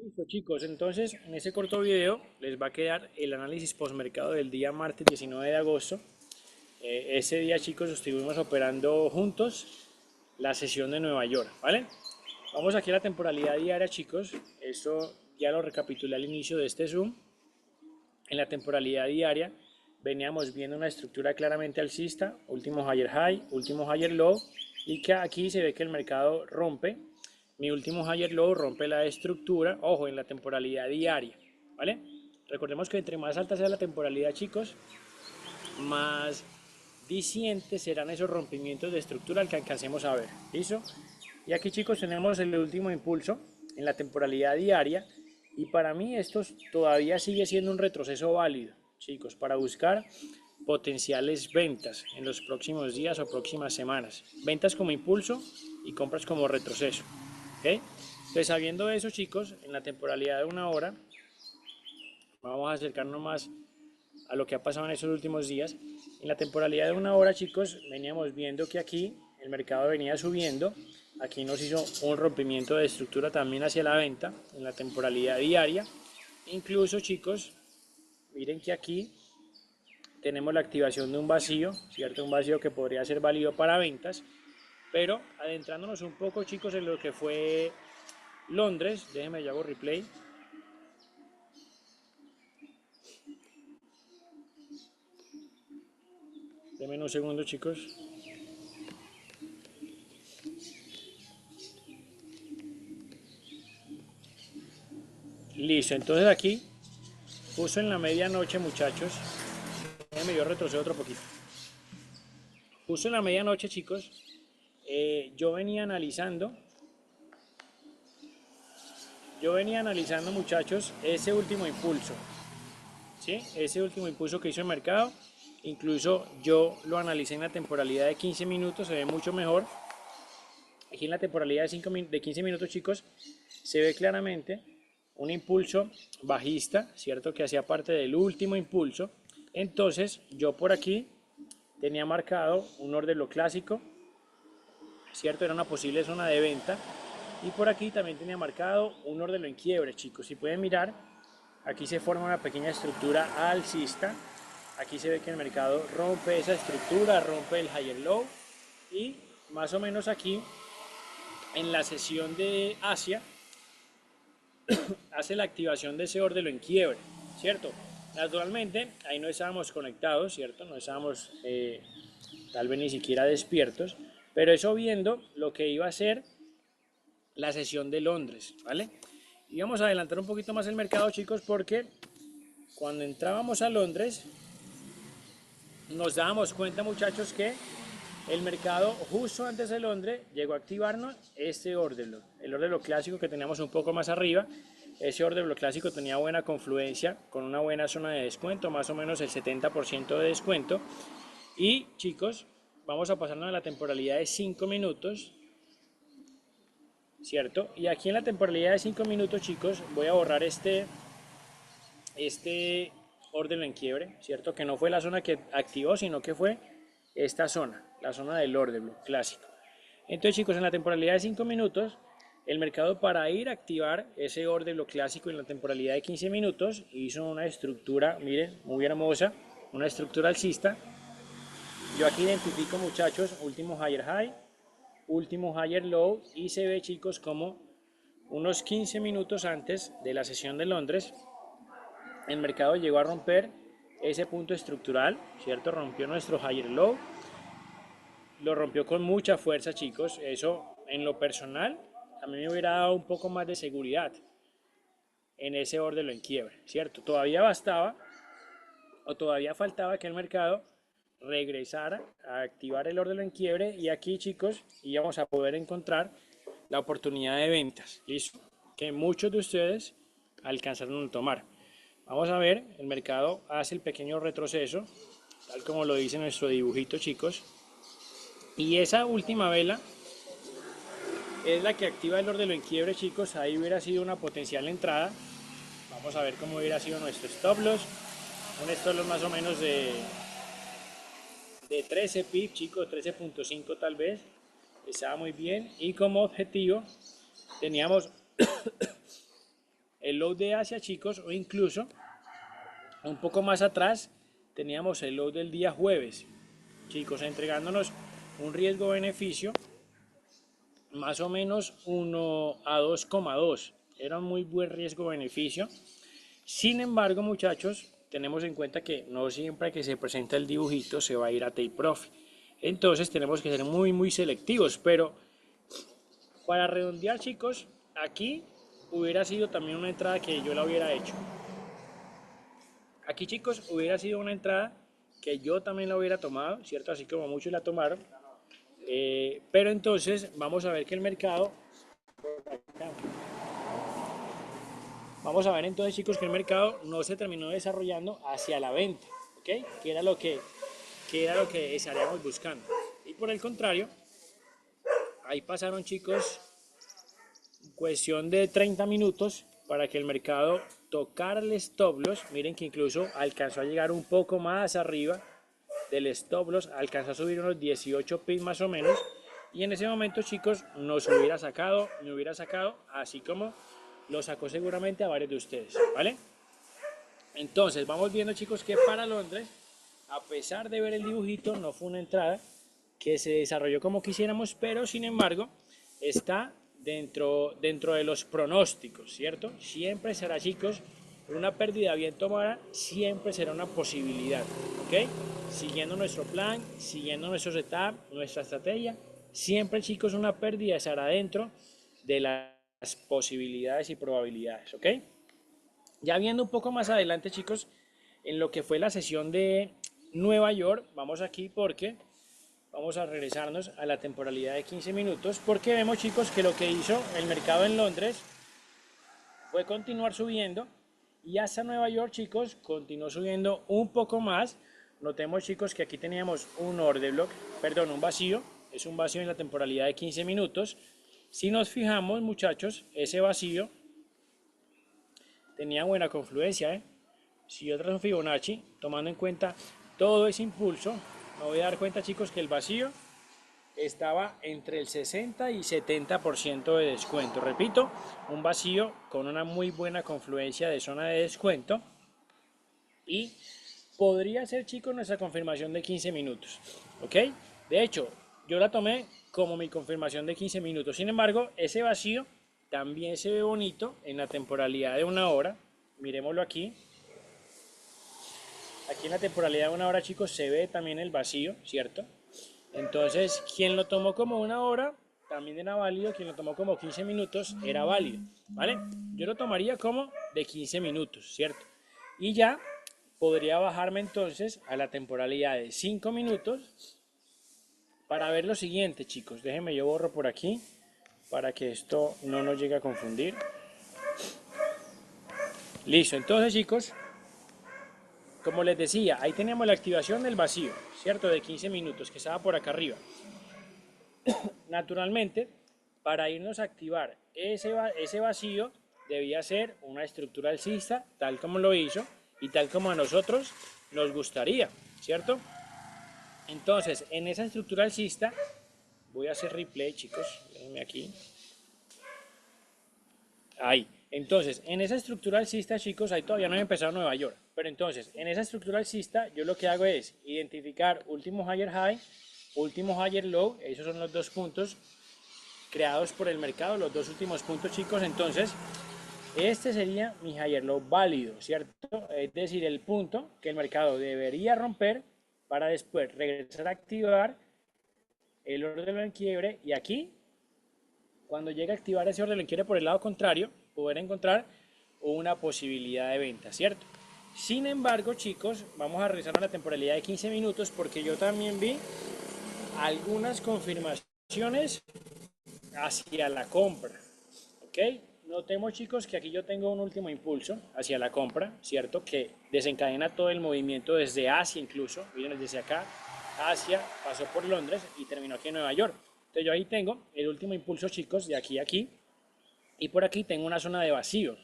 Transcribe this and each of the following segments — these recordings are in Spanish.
Listo, chicos, entonces en ese corto video les va a quedar el análisis postmercado del día martes 19 de agosto. Ese día, chicos, estuvimos operando juntos la sesión de Nueva York, ¿vale? Vamos aquí a la temporalidad diaria, chicos. Eso ya lo recapitulé al inicio de este Zoom. En la temporalidad diaria veníamos viendo una estructura claramente alcista, último higher high, último higher low, y que aquí se ve que el mercado rompe. Mi último higher low rompe la estructura, ojo, en la temporalidad diaria, ¿vale? Recordemos que entre más alta sea la temporalidad, chicos, más dicientes serán esos rompimientos de estructura que alcancemos a ver. ¿Listo? Y aquí, chicos, tenemos el último impulso en la temporalidad diaria. Y para mí esto todavía sigue siendo un retroceso válido, chicos, para buscar potenciales ventas en los próximos días o próximas semanas. Ventas como impulso y compras como retroceso. ¿Ok? Entonces, sabiendo eso, chicos, en la temporalidad de una hora, vamos a acercarnos más a lo que ha pasado en esos últimos días. En la temporalidad de una hora, chicos, veníamos viendo que aquí el mercado venía subiendo. Aquí nos hizo un rompimiento de estructura también hacia la venta en la temporalidad diaria. Incluso, chicos, miren que aquí tenemos la activación de un vacío, ¿cierto? Un vacío que podría ser válido para ventas. Pero adentrándonos un poco, chicos, en lo que fue Londres, déjenme yo hago replay. Denme un segundo, chicos. Listo, entonces aquí, justo en la medianoche, muchachos, déjenme yo retrocedo otro poquito. Justo en la medianoche, chicos, yo venía analizando, muchachos, ese último impulso, ¿sí? Ese último impulso que hizo el mercado. Incluso yo lo analicé en la temporalidad de 15 minutos, se ve mucho mejor. Aquí en la temporalidad de 15 minutos, chicos, se ve claramente un impulso bajista, ¿cierto? Que hacía parte del último impulso. Entonces, yo por aquí tenía marcado un orden lo clásico, ¿cierto? Era una posible zona de venta. Y por aquí también tenía marcado un orden en quiebre, chicos. Si pueden mirar, aquí se forma una pequeña estructura alcista. Aquí se ve que el mercado rompe esa estructura, rompe el higher low. Y más o menos aquí, en la sesión de Asia, hace la activación de ese orden en quiebre, ¿cierto? Naturalmente, ahí no estábamos conectados, ¿cierto? No estábamos tal vez ni siquiera despiertos, pero eso viendo lo que iba a ser la sesión de Londres, ¿vale? Y vamos a adelantar un poquito más el mercado, chicos, porque cuando entrábamos a Londres nos dábamos cuenta, muchachos, que el mercado justo antes de Londres llegó a activarnos este orden, el orden clásico que teníamos un poco más arriba. Ese orden clásico tenía buena confluencia con una buena zona de descuento, más o menos el 70% de descuento. Y chicos, vamos a pasarnos a la temporalidad de 5 minutos, ¿cierto? Y aquí en la temporalidad de 5 minutos, chicos, voy a borrar este orden en quiebre, ¿cierto? Que no fue la zona que activó, sino que fue esta zona, la zona del orden clásico. Entonces, chicos, en la temporalidad de 5 minutos, el mercado para ir a activar ese orden clásico en la temporalidad de 15 minutos hizo una estructura, miren, muy hermosa, una estructura alcista. Yo aquí identifico, muchachos, último higher high, último higher low, y se ve, chicos, como unos 15 minutos antes de la sesión de Londres, el mercado llegó a romper ese punto estructural, ¿cierto? Rompió nuestro higher low, lo rompió con mucha fuerza, chicos. Eso, en lo personal, a mí me hubiera dado un poco más de seguridad en ese orden en quiebre, ¿cierto? Todavía bastaba o todavía faltaba que el mercado regresara a activar el orden en quiebre, y aquí, chicos, íbamos a poder encontrar la oportunidad de ventas, ¿listo? Que muchos de ustedes alcanzaron a tomar. Vamos a ver, el mercado hace el pequeño retroceso, tal como lo dice nuestro dibujito, chicos. Y esa última vela es la que activa el orden en quiebre, chicos. Ahí hubiera sido una potencial entrada. Vamos a ver cómo hubiera sido nuestro stop loss. Un stop loss más o menos de 13 pips, chicos, 13.5 tal vez. Estaba muy bien. Y como objetivo teníamos el low de Asia, chicos, o incluso un poco más atrás teníamos el low del día jueves, chicos, entregándonos un riesgo-beneficio más o menos 1 a 2,2. Era un muy buen riesgo-beneficio. Sin embargo, muchachos, tenemos en cuenta que no siempre que se presenta el dibujito se va a ir a take profit. Entonces tenemos que ser muy selectivos, pero para redondear, chicos, aquí hubiera sido también una entrada que yo la hubiera hecho. Aquí, chicos, hubiera sido una entrada que yo también la hubiera tomado, ¿cierto? Así como muchos la tomaron. Pero entonces vamos a ver que el mercado... Vamos a ver entonces, chicos, que el mercado no se terminó desarrollando hacia la venta, ¿ok? Que era lo que estaríamos buscando. Y por el contrario, ahí pasaron, chicos, cuestión de 30 minutos para que el mercado tocara el stop loss. Miren que incluso alcanzó a llegar un poco más arriba del stop loss, alcanzó a subir unos 18 pips más o menos. Y en ese momento, chicos, nos hubiera sacado, me hubiera sacado, así como lo sacó seguramente a varios de ustedes, ¿vale? Entonces, vamos viendo, chicos, que para Londres, a pesar de ver el dibujito, no fue una entrada que se desarrolló como quisiéramos, pero sin embargo, está dentro de los pronósticos, ¿cierto? Siempre será, chicos, una pérdida bien tomada, siempre será una posibilidad, ¿ok? Siguiendo nuestro plan, siguiendo nuestro setup, nuestra estrategia, siempre, chicos, una pérdida estará dentro de las posibilidades y probabilidades, ¿ok? Ya viendo un poco más adelante, chicos, en lo que fue la sesión de Nueva York, vamos aquí porque vamos a regresarnos a la temporalidad de 15 minutos, porque vemos, chicos, que lo que hizo el mercado en Londres fue continuar subiendo y hasta Nueva York, chicos, continuó subiendo un poco más. Notemos, chicos, que aquí teníamos un order block, perdón, un vacío, es un vacío en la temporalidad de 15 minutos. Si nos fijamos, muchachos, ese vacío tenía buena confluencia, ¿eh? Si yo trazo un Fibonacci, tomando en cuenta todo ese impulso, me voy a dar cuenta, chicos, que el vacío estaba entre el 60 y 70% de descuento. Repito, un vacío con una muy buena confluencia de zona de descuento. Y podría ser, chicos, nuestra confirmación de 15 minutos. ¿Ok? De hecho, yo la tomé como mi confirmación de 15 minutos. Sin embargo, ese vacío también se ve bonito en la temporalidad de 1 hora. Miremoslo aquí. Aquí en la temporalidad de 1 hora, chicos, se ve también el vacío, ¿cierto? Entonces, quien lo tomó como 1 hora, también era válido. Quien lo tomó como 15 minutos, era válido, ¿vale? Yo lo tomaría como de 15 minutos, ¿cierto? Y ya podría bajarme entonces a la temporalidad de 5 minutos para ver lo siguiente, chicos. Déjenme, yo borro por aquí para que esto no nos llegue a confundir. Listo, entonces, chicos, como les decía, ahí tenemos la activación del vacío, ¿cierto? De 15 minutos, que estaba por acá arriba. Naturalmente, para irnos a activar ese vacío, debía ser una estructura alcista, tal como lo hizo y tal como a nosotros nos gustaría, ¿cierto? Entonces, en esa estructura alcista, voy a hacer replay, chicos, déjenme aquí. Ahí. Entonces, en esa estructura alcista, chicos, ahí todavía no he empezado Nueva York. Pero entonces, en esa estructura alcista, yo lo que hago es identificar último higher high, último higher low. Esos son los dos puntos creados por el mercado, los dos últimos puntos, chicos. Entonces, este sería mi higher low válido, ¿cierto? Es decir, el punto que el mercado debería romper para después regresar a activar el orden en quiebre. Y aquí, cuando llegue a activar ese orden en quiebre por el lado contrario, poder encontrar una posibilidad de venta, ¿cierto? Sin embargo, chicos, vamos a regresar a la temporalidad de 15 minutos porque yo también vi algunas confirmaciones hacia la compra, ¿ok? Notemos, chicos, que aquí yo tengo un último impulso hacia la compra, ¿cierto? Que desencadena todo el movimiento desde Asia incluso, miren, desde acá, Asia, pasó por Londres y terminó aquí en Nueva York. Entonces yo ahí tengo el último impulso, chicos, de aquí a aquí, y por aquí tengo una zona de vacío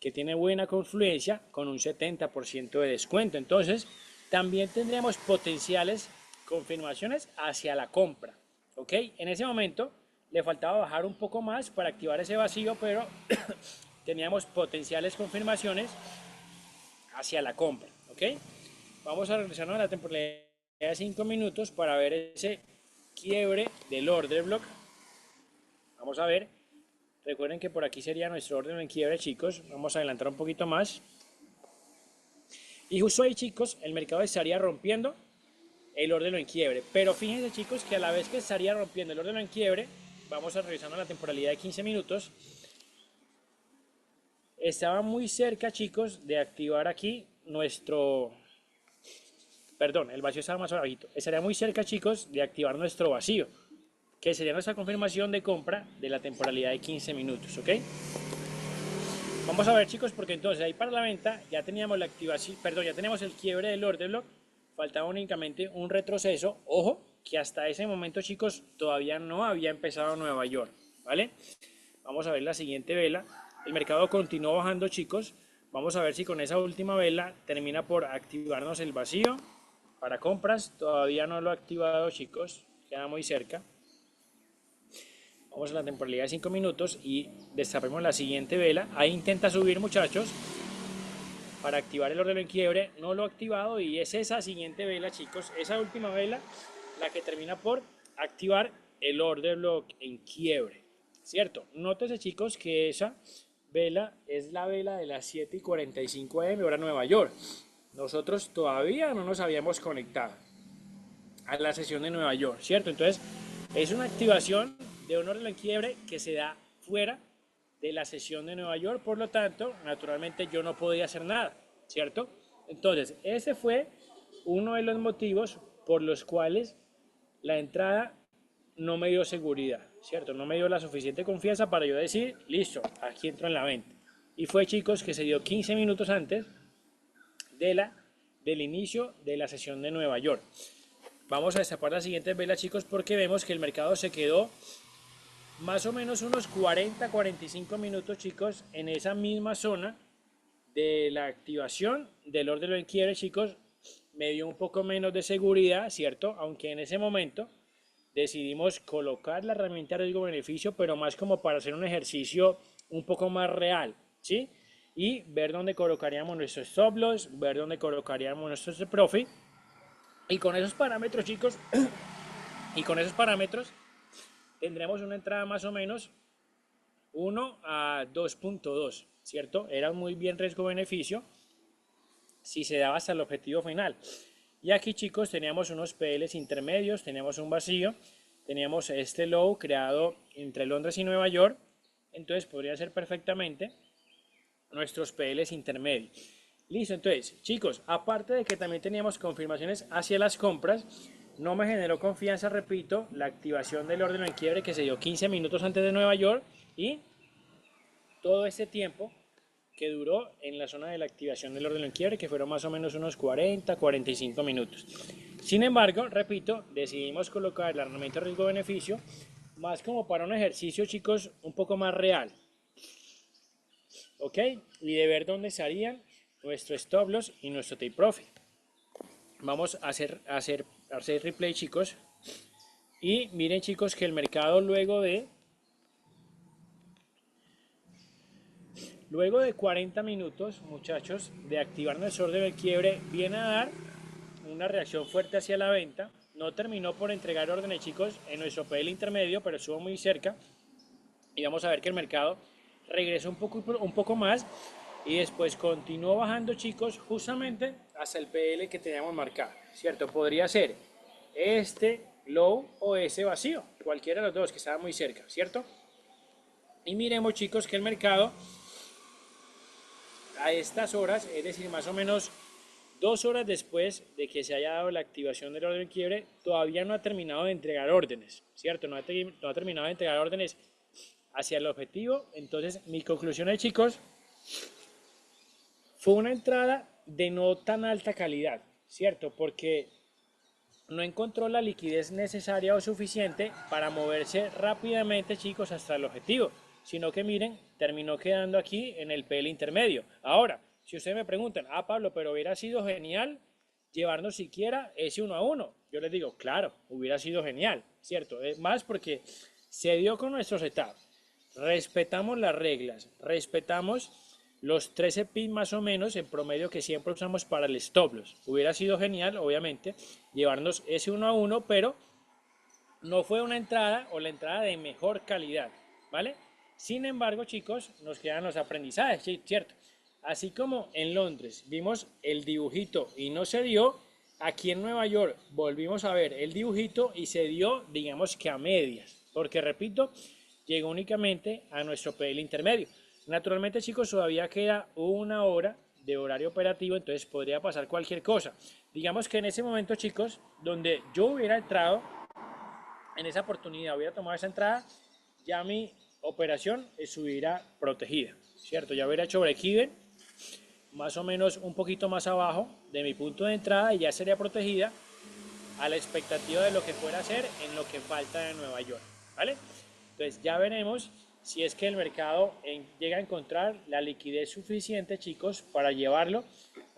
que tiene buena confluencia con un 70% de descuento. Entonces, también tendríamos potenciales confirmaciones hacia la compra, ¿ok? En ese momento le faltaba bajar un poco más para activar ese vacío, pero teníamos potenciales confirmaciones hacia la compra, ¿ok? Vamos a regresarnos a la temporalidad de 5 minutos para ver ese quiebre del order block. Vamos a ver, recuerden que por aquí sería nuestro orden en quiebre, chicos. Vamos a adelantar un poquito más. Y justo ahí, chicos, el mercado estaría rompiendo el orden en quiebre. Pero fíjense, chicos, que a la vez que estaría rompiendo el orden en quiebre, vamos a revisar la temporalidad de 15 minutos. Estaba muy cerca, chicos, de activar aquí nuestro... Perdón, el vacío estaba más abajito. Estaría muy cerca, chicos, de activar nuestro vacío, que sería nuestra confirmación de compra de la temporalidad de 15 minutos, ¿ok? Vamos a ver, chicos, porque entonces ahí para la venta ya teníamos la activación, perdón, ya tenemos el quiebre del order block, faltaba únicamente un retroceso. Ojo, que hasta ese momento, chicos, todavía no había empezado Nueva York, ¿vale? Vamos a ver la siguiente vela. El mercado continuó bajando, chicos. Vamos a ver si con esa última vela termina por activarnos el vacío para compras. Todavía no lo ha activado, chicos, queda muy cerca. Vamos a la temporalidad de 5 minutos y destapemos la siguiente vela. Ahí intenta subir, muchachos, para activar el orden en quiebre. No lo ha activado y es esa siguiente vela, chicos, esa última vela la que termina por activar el order block en quiebre, ¿cierto? Nótese, chicos, que esa vela es la vela de las 7:45 am hora Nueva York. Nosotros todavía no nos habíamos conectado a la sesión de Nueva York, ¿cierto? Entonces es una activación de un orden en quiebre que se da fuera de la sesión de Nueva York, por lo tanto, naturalmente yo no podía hacer nada, ¿cierto? Entonces, ese fue uno de los motivos por los cuales la entrada no me dio seguridad, ¿cierto? No me dio la suficiente confianza para yo decir, listo, aquí entro en la venta. Y fue, chicos, que se dio 15 minutos antes del inicio de la sesión de Nueva York. Vamos a destapar la siguiente vela, chicos, porque vemos que el mercado se quedó más o menos unos 40-45 minutos, chicos, en esa misma zona de la activación del orden en quiebre, chicos. Me dio un poco menos de seguridad, ¿cierto? Aunque en ese momento decidimos colocar la herramienta riesgo-beneficio, pero más como para hacer un ejercicio un poco más real, ¿sí? Y ver dónde colocaríamos nuestros stop loss, ver dónde colocaríamos nuestros profit. Y con esos parámetros, chicos, y con esos parámetros tendremos una entrada más o menos 1 a 2.2, ¿cierto? Era muy bien riesgo-beneficio si se daba hasta el objetivo final. Y aquí, chicos, teníamos unos PLs intermedios, teníamos un vacío, teníamos este low creado entre Londres y Nueva York, entonces podría ser perfectamente nuestros PLs intermedios. Listo, entonces, chicos, aparte de que también teníamos confirmaciones hacia las compras, no me generó confianza, repito, la activación del orden en quiebre que se dio 15 minutos antes de Nueva York y todo este tiempo que duró en la zona de la activación del orden en quiebre, que fueron más o menos unos 40-45 minutos. Sin embargo, repito, decidimos colocar la herramienta riesgo-beneficio más como para un ejercicio, chicos, un poco más real, ¿ok? Y de ver dónde estarían nuestro stop loss y nuestro take profit. Vamos a hacer replay, chicos, y miren, chicos, que el mercado luego de 40 minutos, muchachos, de activar nuestro orden de quiebre, viene a dar una reacción fuerte hacia la venta. No terminó por entregar órdenes, chicos, en nuestro PL intermedio, pero estuvo muy cerca. Y vamos a ver que el mercado regresó un poco más y después continuó bajando, chicos, justamente hasta el PL que teníamos marcado, ¿cierto? Podría ser este low o ese vacío, cualquiera de los dos que estaba muy cerca, ¿cierto? Y miremos, chicos, que el mercado a estas horas, es decir, más o menos 2 horas después de que se haya dado la activación del orden de quiebre, todavía no ha terminado de entregar órdenes, ¿cierto? No ha terminado de entregar órdenes hacia el objetivo. Entonces, mi conclusión, chicos, fue una entrada de no tan alta calidad, ¿cierto? Porque no encontró la liquidez necesaria o suficiente para moverse rápidamente, chicos, hasta el objetivo, sino que miren, terminó quedando aquí en el PL intermedio. Ahora, si ustedes me preguntan, Pablo, pero hubiera sido genial llevarnos siquiera ese 1 a 1. Yo les digo, claro, hubiera sido genial, ¿cierto? Es más porque se dio con nuestro setup. respetamos las reglas, respetamos los 13 pins más o menos en promedio que siempre usamos para el stop loss. Hubiera sido genial, obviamente, llevarnos ese 1 a 1, pero no fue una entrada o la entrada de mejor calidad, ¿vale? Sin embargo, chicos, nos quedan los aprendizajes, ¿sí? ¿Cierto? Así como en Londres vimos el dibujito y no se dio, aquí en Nueva York volvimos a ver el dibujito y se dio, digamos que a medias, porque repito, llegó únicamente a nuestro PL intermedio. Naturalmente, chicos, todavía queda 1 hora de horario operativo, entonces podría pasar cualquier cosa. Digamos que en ese momento, chicos, donde yo hubiera entrado, en esa oportunidad hubiera tomado esa entrada, ya mi operación estuviera protegida, ¿cierto? Ya hubiera hecho break-even, más o menos un poquito más abajo de mi punto de entrada y ya sería protegida a la expectativa de lo que fuera a ser en lo que falta de Nueva York, ¿vale? Entonces ya veremos si es que el mercado llega a encontrar la liquidez suficiente, chicos, para llevarlo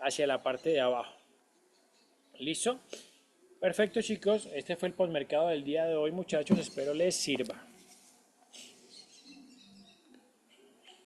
hacia la parte de abajo. ¿Listo? Perfecto, chicos, este fue el postmercado del día de hoy, muchachos, espero les sirva.